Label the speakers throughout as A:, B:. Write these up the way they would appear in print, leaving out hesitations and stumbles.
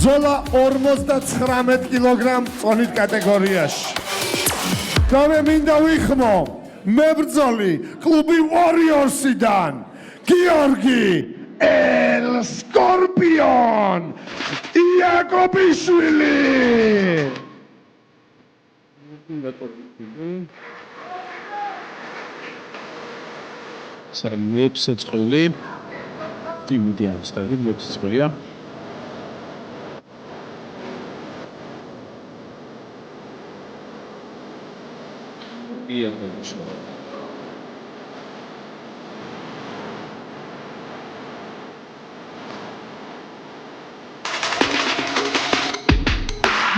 A: ბრძოლა 59 კილოგრამ წონით კატეგორიაში. და მე მინდა ვიხმო მებრძოლი კლუბი Warriors-იდან გიორგი El Scorpion იაკობიშვილი.
B: Sarmepse წყვილი. იმედია სტარი მეფს წყვილია. იაკობიშვილი.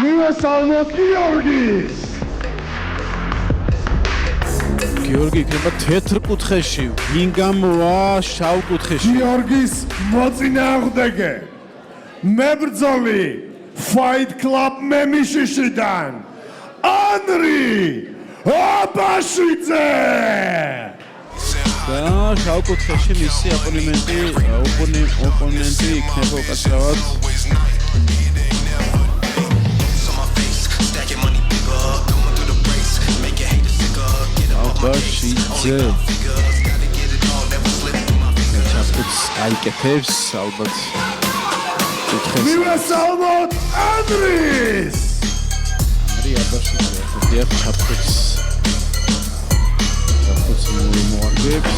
A: მივესალმოთ გიორგის.
B: გიორგი იქნება თეთრ კუთხეში, ვინ გამოვა შავ კუთხეში.
A: გიორგის მოწინააღმდეგე მებრძოლი Fight Club მემიშიშიდან ანდრი აბაშიძე.
B: და შავ კუთხეში მისი ოპონენტი იქნება უკაცრავად აბაშიძე. ჩაფუც აიკეთებს ალბათ.
A: მივესალმოთ ანდრის.
B: ანდრი აბაშიძე ხდია ჩაფუც მოარგებს.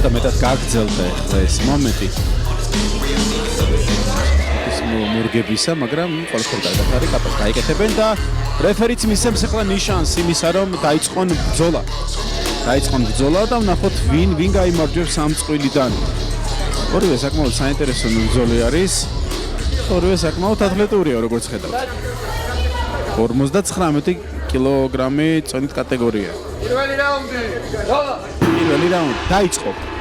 B: მეტად გაგრძელდა ახლა ეს მომენტი ის მორგებისა, მაგრამ ყველაფერი კარგად არის, კაპას გაიკეთებენ და რეფერიც მისცემს ახლა ნიშანს იმისა, რომ დაიწყონ ბრძოლა და ვნახოთ ვინ გაიმარჯვებს ამ წვლილიდან. ორივე საკმაოდ საინტერესო ბრძოლა არის. ორივე საკმაოდ ათლეტურია, როგორც ხედავთ. 59 კილოგრამი წონით კატეგორია.
A: პირველი რაუნდი.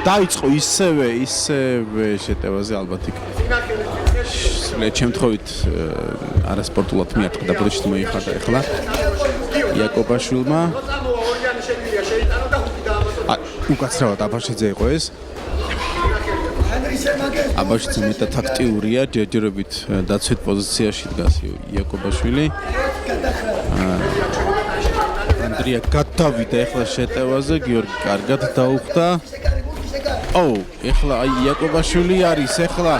B: დაიწყო ისევე შეტევაზე ალბათ იქ. სულ შემთხვევით არასპორტულად მიატყდა ბოდიშით მოიხარდა ახლა იაკობაშვილმა. უკაცრავად აბაშიძე იყო ეს. აბაშიძე მეტად აქტიურია, ჯერჯერობით დაცვით პოზიციაში დგას იაკობაშვილი. ანდრია გადავიდა ახლა შეტევაზე, გიორგი კარგად დაუხდა. ახლა იაკობაშვილი არის ახლა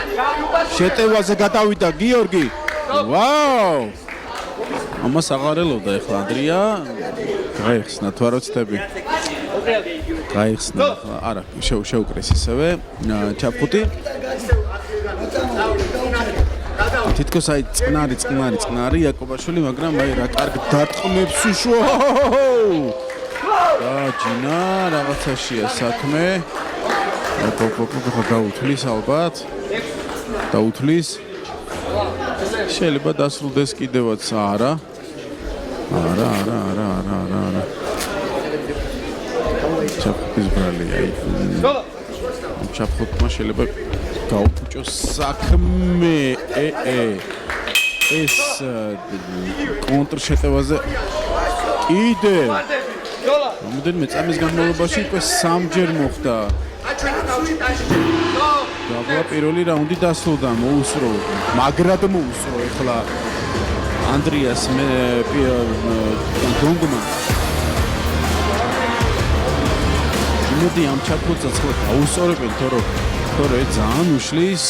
B: შეტევაზე გადავიდა გიორგი. ვაუ! ამას აღარელობდა ახლა ანდრია. გაიხსნა თუ არ ვცდები. გაიხსნა ახლა. არა, შეუკრეს ისევე. ჩაფხუტი. თითქოს აი წყნარი იაკობაშვილი, მაგრამ აი რა კარგ დარტყმებს უშვა. და ჯინა რაღაცაშია საქმე. გაუთვლის ალბათ. დაუთვლის. შეიძლება დასრულდეს კიდევაც არა. არა. ჩაფხუტის ბრალი აი. ჩაფხუტმა შეიძლება გაუფუჭოს საქმე. ეს კონტრშეტევაზე კიდე რამოდენიმე წამის განმავლობაში უკვე 3-ჯერ მოხდა. და პირველი რაუნდი დასრულდა, მოუსრო, მაგრად მოუსრო ახლა ანდრიას დონგმა. მოდი ამ ჩაფხუტსაც ხო აუსწორებენ, თორე ძალიან უშლის.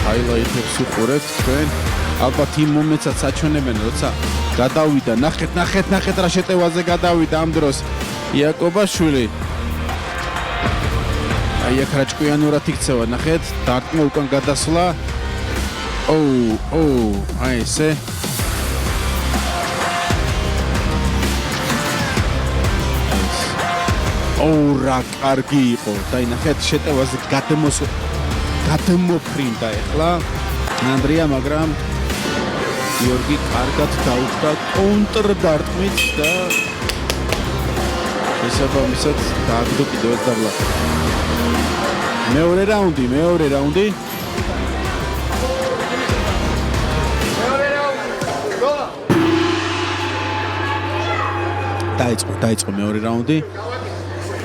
B: ჰაილაიტებს უყურებთ თქვენ. ალბათ იმ მომენტსაც აჩვენებენ, როცა გადავიდა, ნახეთ რა შეტევაზე გადავიდა ამ დროს იაკობაშვილი. აი აქ რა ჭკვიანურად იქცევა, ნახეთ, დარტყმა უკან გადასვლა. აი ესე. რა კარგი იყო. და ნახეთ შეტევაზე გადმოფრინდა ახლა ანდრია, მაგრამ გიორგი კარგად დაუხდა კონტრდარტყმით და შესაბამისად დააგდო კიდევ ერთ დაბლა. მეორე რაუნდი. დაიწყო მეორე რაუნდი.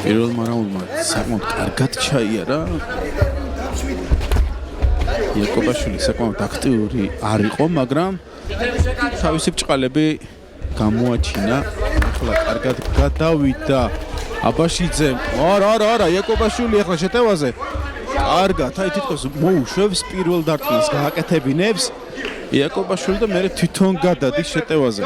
B: პირველმა რაუნდმა საკმაოდ კარგად ჩაიარა. იაკობაშვილი საკმაოდ აქტიური არ იყო, მაგრამ თავისი ბრჭყალები გამოაჩინა. ახლა კარგად გადავიდა აბაშიძე. არა, იაკობაშვილი ახლა შეტევაზე. კარგად, აი თითქოს მოუშვებს პირველ დარტყმას გააკეთებინებს. იაკობაშვილი და მე თვითონ გადადის შეტევაზე.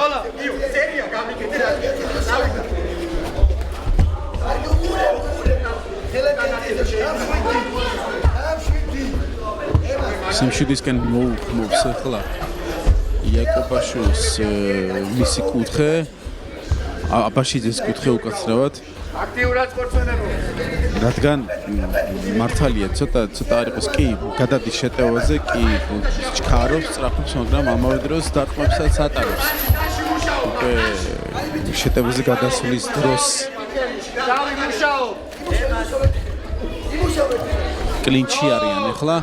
B: სიმშვიდისკენ მოუხმობს ახლა იაკობაშვილის მისი კუთხე, აბაშიძეს კუთხე უკაცრავად.
A: აქტიურად სპორტსმენებო.
B: რადგან მართალია ცოტა არ იყოს კი გადადის შეტევაზე, კი ჩქარობს, სწრაფობს, მაგრამ ამავე დროს დარტყმებსაც ატარებს. უკვე შეტევაზე გადასვლის დროს კლინჩი არიან ახლა.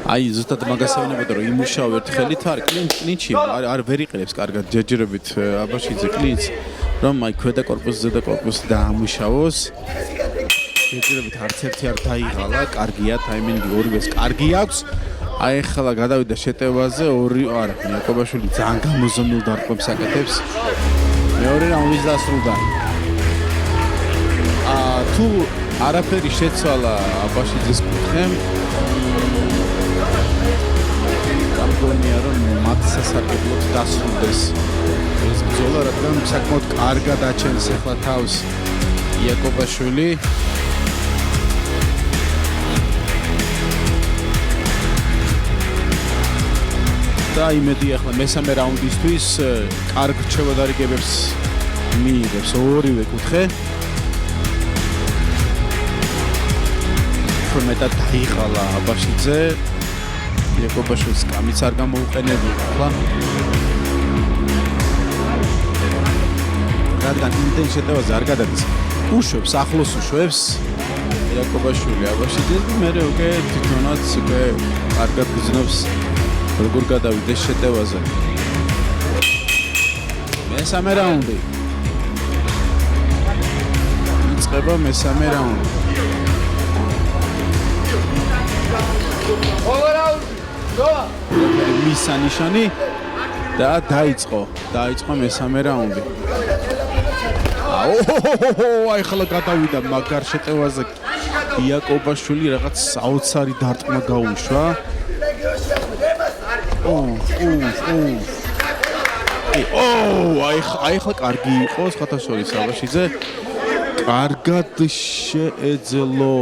B: აი ზუსტად მაგას ეუბნებოდა რომ იმუშაო ერთ ხელით არ კლინჩი არ ვერ იყრებს კარგად ჯერჯერობით აბაშიძე კლინჩს რომ აი ქვედა კორპუსი ზედა კორპუსი დაამუშავოს ჯერჯერობით არც ერთი არ დაიღალა კარგია ტაიმინგი ორივეს კარგი აქვს აი ახლა გადავიდა შეტევაზე ორი არა იაკობაშვილი ძალიან გამოზონილ დარტყმებს აკეთებს მეორე რაუნდის დასრულდა თუ არაფერი შეცვალა აბაშიძის კუთხემ გამგონია რომ მათ სასარგებლოდ დასრულდეს ეს ბრძოლა რადგან საკმაოდ კარგად აჩენს ახლა თავს იაკობაშვილი და იმედი ახლა მესამე რაუნდისთვის კარგ რჩევადარიგებებს მიიღებს ორივე კუთხე მეტად დაიღალა აბაშიძე იაკობაშვილის კამიც არ გამოუყენებია ახლა რადგან იმდენ შეტევაზე არ გადადის უშვებს ახლოს უშვებს იაკობაშვილი აბაშიძეს და მე უკვე თვითონაც უკვე კარგად გრძნობს როგორ გადავიდეს შეტევაზე მესამე რაუნდი იწყება მესამე რაუნდი მისანიშანი და დაიწყო მესამე რაუნდი. აი ხლა გადავიდა მაგარ შეტევაზე იაკობაშვილი რაღაც საოცარი დარტყმა გაუშვა. აი ხლა კარგი იყო სხვათა შორის აბაშიძე. კარგად შეეძლო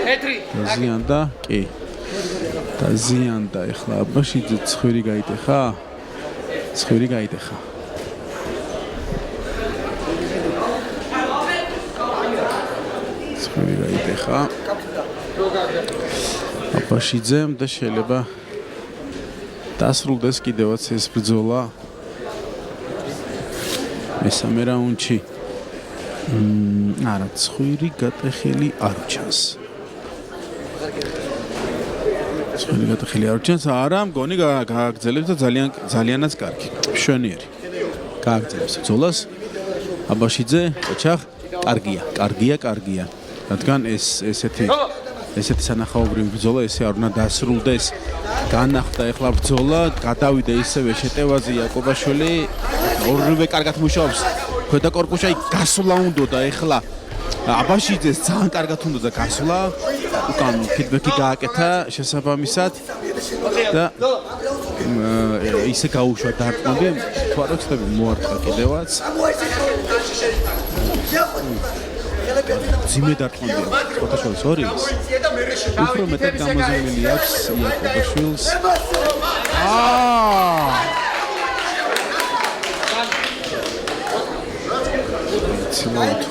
B: დაზიანდა, კი. დაზიანდა ეხლა აბაშიძე ცხვირი გაიტეხა? ცხვირი გაიტეხა. ცხვირი გაიტეხა. აბაშიძემ და შეიძლება დასრულდეს კიდევაც ეს ბრძოლა. მესამე რაუნდში არა, ცხვირი გატეხილი არ ჩანს. ცხვირი გატეხილი არ ჩანს, არა, მგონი გააგრძელებს და ძალიანაც კარგი. მშვენიერი. გააგრძელებს ბრძოლას. აბაშიძე, ოჩახ, კარგია. რადგან ესეთი სანახაობრივი ბრძოლა ესე არ უნდა დასრულდეს. განახდა ეხლა ბრძოლა, გადავიდა ისევე შეტევაზე იაკობაშვილი. ორივე კარგად მუშაობს. ქვედა კორპუსში გასვლა უნდოდა ეხლა აბაშიძეს ძალიან კარგად უნდოდა გასვლა უკან ფიდბექი გააკეთა შესაბამისად და ისე გაუშვა დარტყმები თუ არ ვცდები მოარტყა კიდევაც ძიმე დარტყმებია სხვათა შორის ორივეს უფრო მეტად გამოზონილი აქვს იაკობაშვილს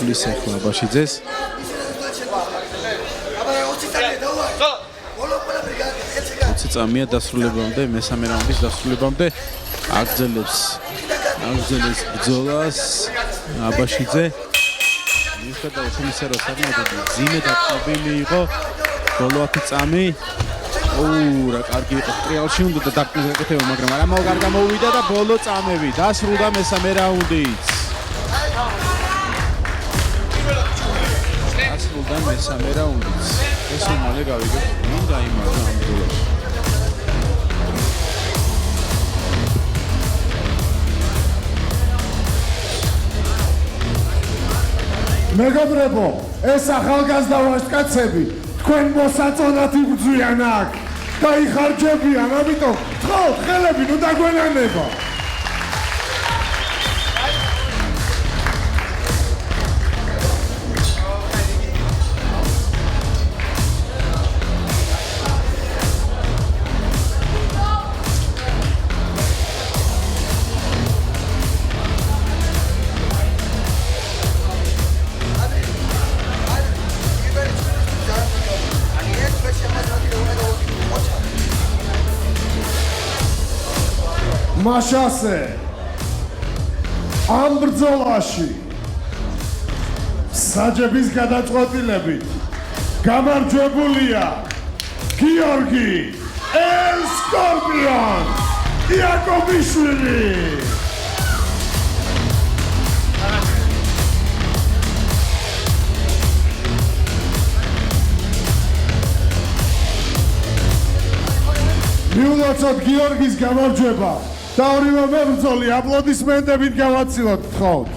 B: თulis ახლა აბაშიძეს 20 წამია დასრულებამდე, მესამე რაუნდის დასრულებამდე აგრძელებს ბრძოლას აბაშიძე. მიუხედავად იმისა, რომ საკმაოდ ძიმე დაკავებული იყო, ბოლო 10 წამი რა კარგი იყო ტრიალში უნდა და დაკნეს ეკეთება, მაგრამ არა მაგარ გამოვიდა და ბოლო წამები დასრულდა მესამე რაუნდიც. დასრულდა მესამე რაუნდიც. ეს უმალე გავიგებთ, ვინ გაიმარჯვა ამ ბრძოლაში.
C: მეგობრებო, ეს ახალგაზრდა ვაჟკაცები თქვენ მოსაწონად იბრძვიან აქ და იხარჯებიან, ამიტომ თხოვთ ხელები ნუ დაგვენანება. მაშასე ამ ბრძოლაში საჯების გადაწყვეტილებით გამარჯვებულია გიორგი El Scorpion იაკობიშვილი. მიულოცოთ გიორგის გამარჯვება და ორივე მებრძოლი აპლოდისმენტებით გავაცილოთ, გთხოვთ.